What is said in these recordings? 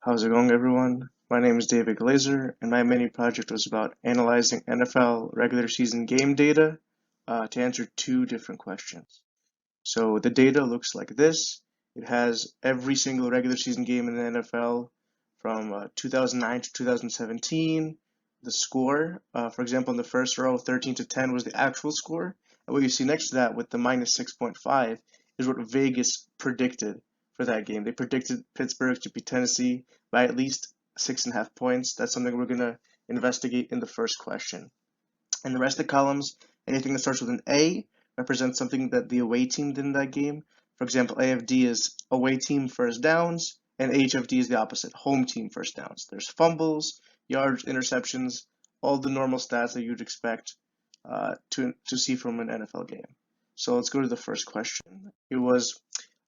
How's it going, everyone? My name is David Glazer, and my mini project was about analyzing NFL regular season game data to answer two different questions. So the data looks like this. It has every single regular season game in the NFL from 2009 to 2017, the score. For example, in the first row, 13 to 10 was the actual score. And what you see next to that with the minus 6.5 is what Vegas predicted for that game. They predicted Pittsburgh to beat Tennessee by at least 6.5 points. That's something we're going to investigate in the first question. And the rest of the columns, anything that starts with an A represents something that the away team did in that game. For example, AFD is away team first downs, and HFD is the opposite, home team first downs. There's fumbles, yards, interceptions, all the normal stats that you'd expect to see from an NFL game. So let's go to the first question. It was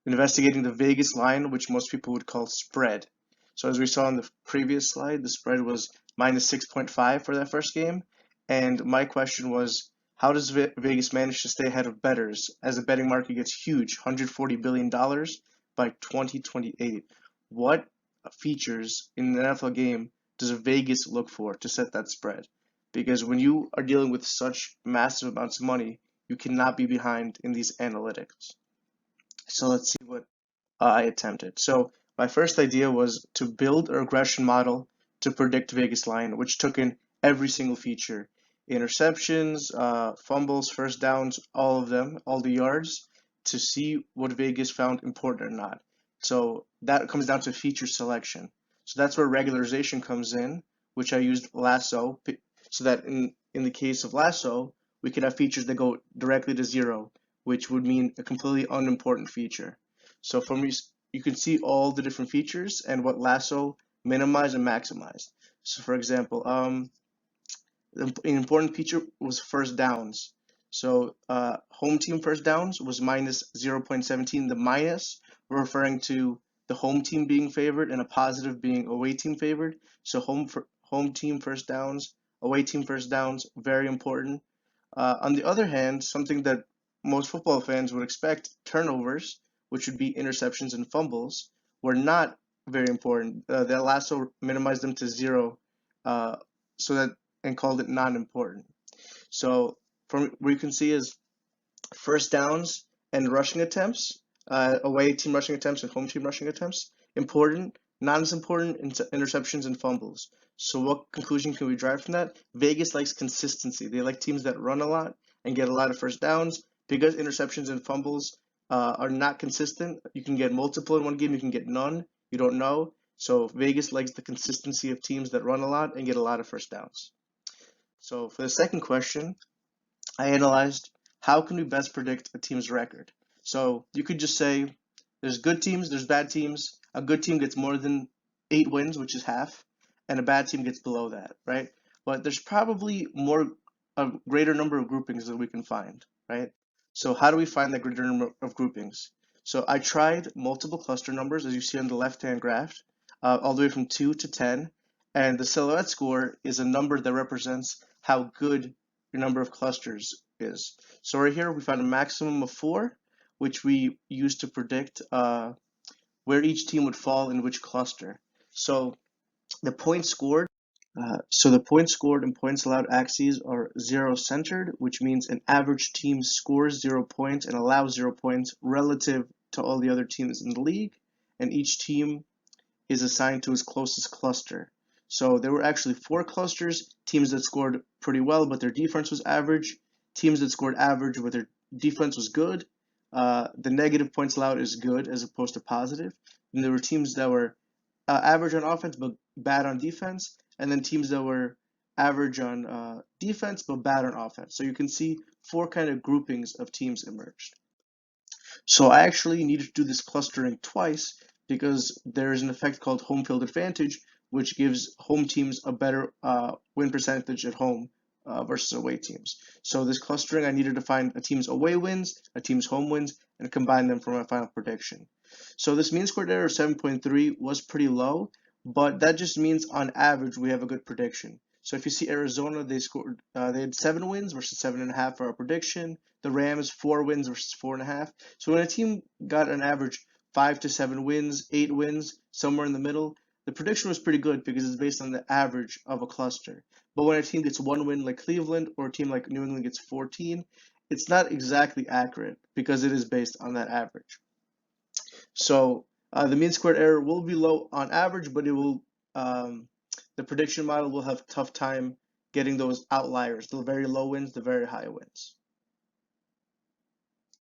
investigating the Vegas line, which most people would call spread. So as we saw in the previous slide, the spread was minus 6.5 for that first game. And my question was, how does Vegas manage to stay ahead of bettors as the betting market gets huge, $140 billion by 2028? What features in an NFL game does Vegas look for to set that spread? Because when you are dealing with such massive amounts of money, you cannot be behind in these analytics. So let's see what I attempted. So my first idea was to build a regression model to predict Vegas line, which took in every single feature, interceptions, fumbles, first downs, all of them, all the yards, to see what Vegas found important or not. So that comes down to feature selection. So that's where regularization comes in, which I used lasso, so that in the case of lasso, we could have features that go directly to zero, which would mean a completely unimportant feature. So for me, you can see all the different features and what lasso minimized and maximized. So for example, an important feature was first downs. So home team first downs was minus 0.17. The minus we're referring to the home team being favored and a positive being away team favored. So home team first downs, away team first downs, very important. On the other hand, something that most football fans would expect, turnovers, which would be interceptions and fumbles, were not very important. That lasso minimized them to zero, so that and called it non-important. So from what you can see is first downs and rushing attempts, away team rushing attempts and home team rushing attempts, important. Not as important interceptions and fumbles. So what conclusion can we drive from that? Vegas likes consistency. They like teams that run a lot and get a lot of first downs. Because interceptions and fumbles are not consistent, you can get multiple in one game, you can get none. You don't know. So Vegas likes the consistency of teams that run a lot and get a lot of first downs. So for the second question, I analyzed how can we best predict a team's record. So you could just say there's good teams, there's bad teams. A good team gets more than 8 wins, which is half, and a bad team gets below that, right? But there's probably a greater number of groupings that we can find, right? So how do we find that greater number of groupings? So I tried multiple cluster numbers, as you see on the left-hand graph, all the way from 2 to 10, and the silhouette score is a number that represents how good your number of clusters is. So right here, we found a maximum of 4, which we use to predict where each team would fall in which cluster. So the points scored and points allowed axes are zero-centered, which means an average team scores 0 points and allows 0 points relative to all the other teams in the league, and each team is assigned to its closest cluster. So there were actually 4 clusters, teams that scored pretty well, but their defense was average, teams that scored average, but their defense was good. The negative points allowed is good as opposed to positive. And there were teams that were average on offense but bad on defense, and then teams that were average on defense but bad on offense. So you can see 4 kind of groupings of teams emerged. So I actually needed to do this clustering twice because there is an effect called home field advantage, which gives home teams a better win percentage at home versus away teams. So this clustering, I needed to find a team's away wins, a team's home wins, and combine them for my final prediction. So this mean squared error of 7.3 was pretty low, but that just means on average we have a good prediction. So if you see Arizona, they had 7 wins versus 7.5 for our prediction. The Rams 4 wins versus 4.5. So when a team got an average 5 to 7 wins, 8 wins, somewhere in the middle, the prediction was pretty good because it's based on the average of a cluster. But when a team gets one win like Cleveland or a team like New England gets 14, it's not exactly accurate because it is based on that average. So the mean squared error will be low on average, but it will the prediction model will have a tough time getting those outliers, the very low wins, the very high wins.